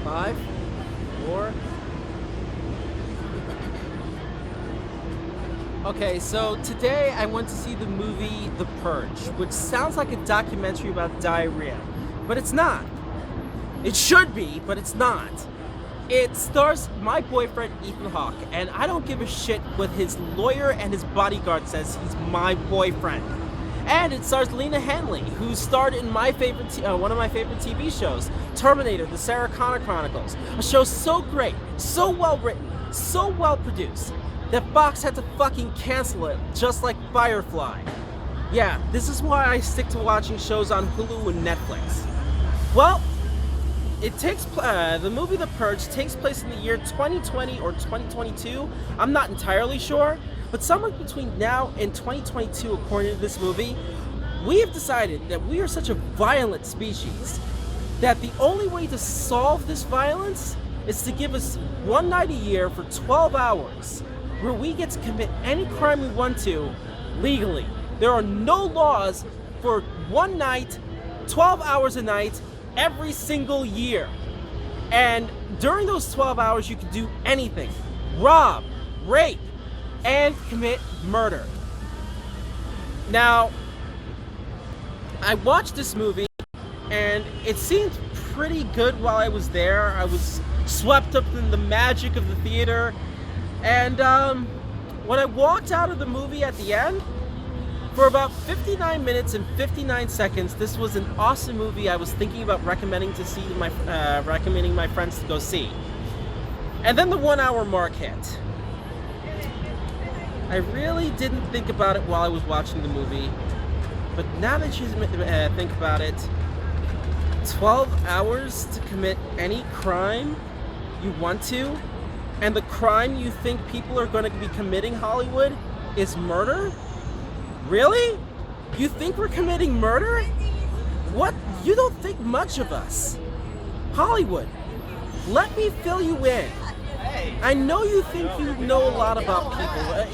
5, 4. Okay, so today I went to see the movie The Purge, which sounds like a documentary about diarrhea, but it's not. It should be, but it's not. It stars my boyfriend Ethan Hawke, and I don't give a shit what his lawyer and his bodyguard says. He's my boyfriend. And it stars Lena Headey, who starred in my favorite, one of my favorite TV shows, Terminator: The Sarah Connor Chronicles. A show so great, so well written, so well produced, that Fox had to fucking cancel it, just like Firefly. Yeah, this is why I stick to watching shows on Hulu and Netflix. Well, the movie The Purge takes place in the year 2020 or 2022. I'm not entirely sure, but somewhere between now and 2022, according to this movie, we have decided that we are such a violent species that the only way to solve this violence is to give us one night a year for 12 hours where we get to commit any crime we want to legally. There are no laws for one night, 12 hours a night, every single year. And during those 12 hours, you can do anything. Rob, rape, and commit murder. Now, I watched this movie, and it seemed pretty good while I was there. I was swept up in the magic of the theater. And when I walked out of the movie at the end, for about 59 minutes and 59 seconds, this was an awesome movie I was thinking about recommending my friends to go see. And then the 1 hour mark hit. I really didn't think about it while I was watching the movie, but now that you think about it, 12 hours to commit any crime you want to, and the crime you think people are going to be committing, Hollywood, is murder? Really? You think we're committing murder? What? You don't think much of us. Hollywood, let me fill you in. I know you think you know a lot about people,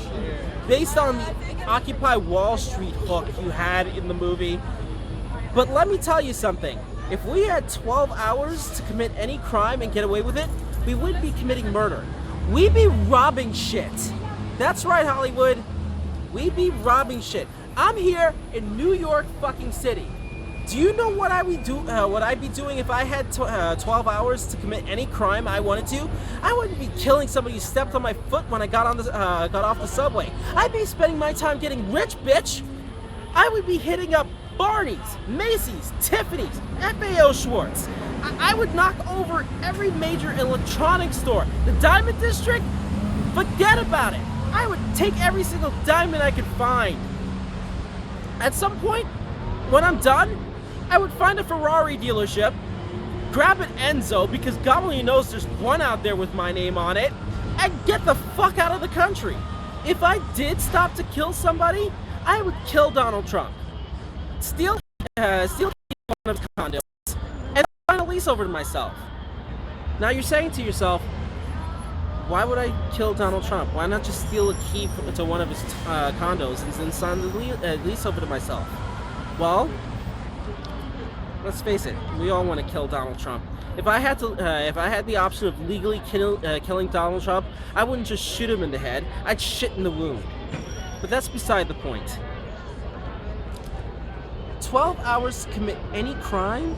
based on the Occupy Wall Street hook you had in the movie. But let me tell you something. If we had 12 hours to commit any crime and get away with it, we wouldn't be committing murder. We'd be robbing shit. That's right, Hollywood. We'd be robbing shit. I'm here in New York fucking City. Do you know what I'd be doing if I had 12 hours to commit any crime I wanted to? I wouldn't be killing somebody who stepped on my foot when I got off the subway. I'd be spending my time getting rich, bitch. I would be hitting up Barney's, Macy's, Tiffany's, FAO Schwartz. I would knock over every major electronics store. The Diamond District? Forget about it. I would take every single diamond I could find. At some point, when I'm done, I would find a Ferrari dealership, grab an Enzo, because God only knows there's one out there with my name on it, and get the fuck out of the country. If I did stop to kill somebody, I would kill Donald Trump. Steal one of his condos, and sign a lease over to myself. Now you're saying to yourself, why would I kill Donald Trump? Why not just steal a key to one of his condos and then sign the lease over to myself? Well, let's face it, we all want to kill Donald Trump. If I had the option of legally killing Donald Trump, I wouldn't just shoot him in the head. I'd shit in the wound. But that's beside the point. 12 hours to commit any crime?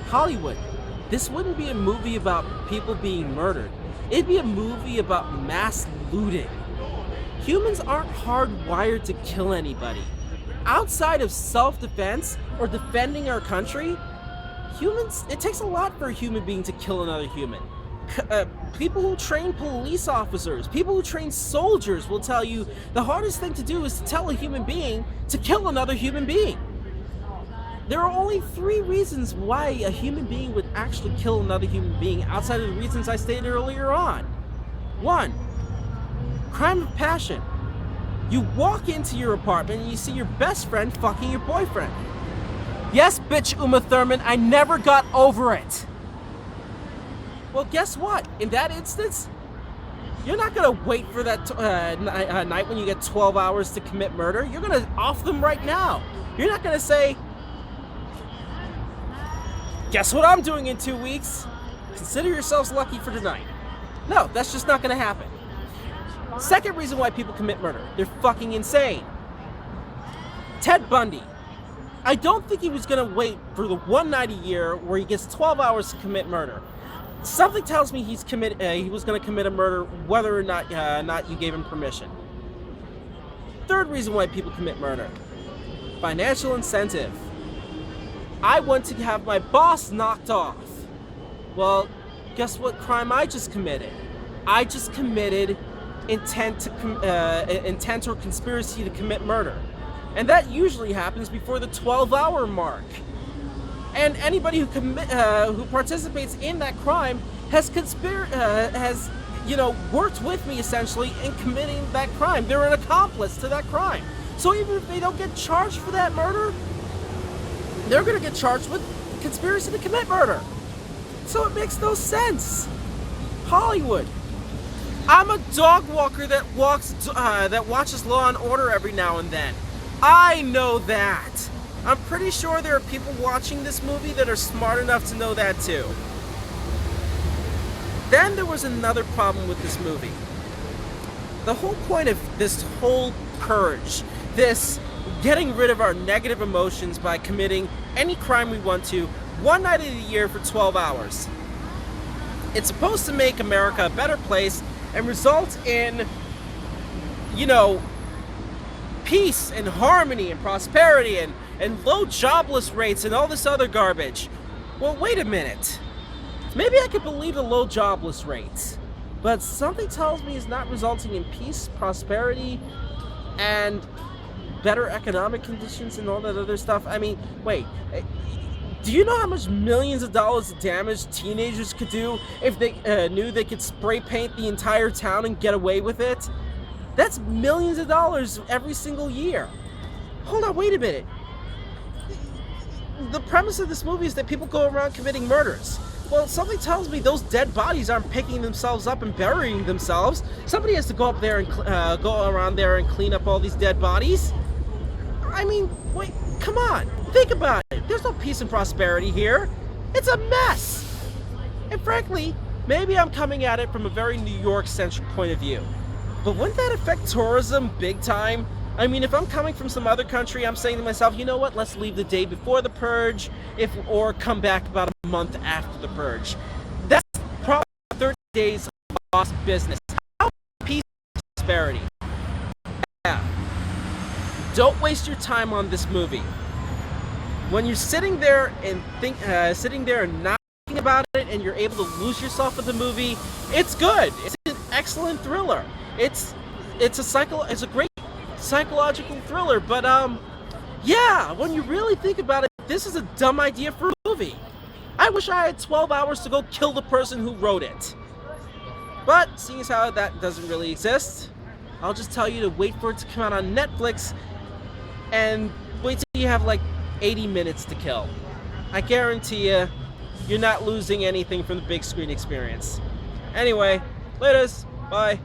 Hollywood, this wouldn't be a movie about people being murdered. It'd be a movie about mass looting. Humans aren't hardwired to kill anybody. Outside of self-defense or defending our country, it takes a lot for a human being to kill another human. People who train police officers, people who train soldiers will tell you the hardest thing to do is to tell a human being to kill another human being. There are only 3 reasons why a human being would actually kill another human being outside of the reasons I stated earlier on. 1, crime of passion. You walk into your apartment and you see your best friend fucking your boyfriend. Yes, bitch, Uma Thurman, I never got over it. Well, guess what? In that instance, you're not gonna wait for that night when you get 12 hours to commit murder. You're gonna off them right now. You're not gonna say, guess what I'm doing in 2 weeks? consider yourselves lucky for tonight. No, that's just not going to happen. Second reason why people commit murder. They're fucking insane. Ted Bundy. I don't think he was going to wait for the one night a year where he gets 12 hours to commit murder. Something tells me he was going to commit a murder whether or not you gave him permission. Third reason why people commit murder. Financial incentive. I want to have my boss knocked off. Well, guess what crime I just committed? I just committed intent or conspiracy to commit murder. And that usually happens before the 12-hour mark. And anybody who participates in that crime has worked with me essentially in committing that crime. They're an accomplice to that crime. So even if they don't get charged for that murder, they're going to get charged with conspiracy to commit murder. So it makes no sense. Hollywood. I'm a dog walker that watches Law and Order every now and then. I know that. I'm pretty sure there are people watching this movie that are smart enough to know that too. Then there was another problem with this movie. The whole point of this whole purge, this getting rid of our negative emotions by committing any crime we want to, one night of the year for 12 hours. It's supposed to make America a better place and result in, peace and harmony and prosperity and low jobless rates and all this other garbage. Well, wait a minute. Maybe I could believe the low jobless rates, but something tells me it's not resulting in peace, prosperity, and better economic conditions and all that other stuff. I mean, wait. Do you know how much millions of dollars of damage teenagers could do if they knew they could spray paint the entire town and get away with it? That's millions of dollars every single year. Hold on, wait a minute. The premise of this movie is that people go around committing murders. Well, something tells me those dead bodies aren't picking themselves up and burying themselves. Somebody has to go up there and go around there and clean up all these dead bodies. I mean, wait, come on. Think about it. There's no peace and prosperity here. It's a mess. And frankly, maybe I'm coming at it from a very New York-centric point of view. But wouldn't that affect tourism big time? I mean, if I'm coming from some other country, I'm saying to myself, you know what, let's leave the day before the purge, or come back about a month after the purge. That's probably 30 days of lost business. How peace and prosperity? Yeah. Don't waste your time on this movie. When you're sitting there and not thinking about it, and you're able to lose yourself with the movie, it's good. It's an excellent thriller. It's a great psychological thriller, but yeah, when you really think about it, this is a dumb idea for a movie. I wish I had 12 hours to go kill the person who wrote it. But seeing as how that doesn't really exist, I'll just tell you to wait for it to come out on Netflix and wait till you have like 80 minutes to kill. I guarantee you're not losing anything from the big screen experience. Anyway, laters, bye.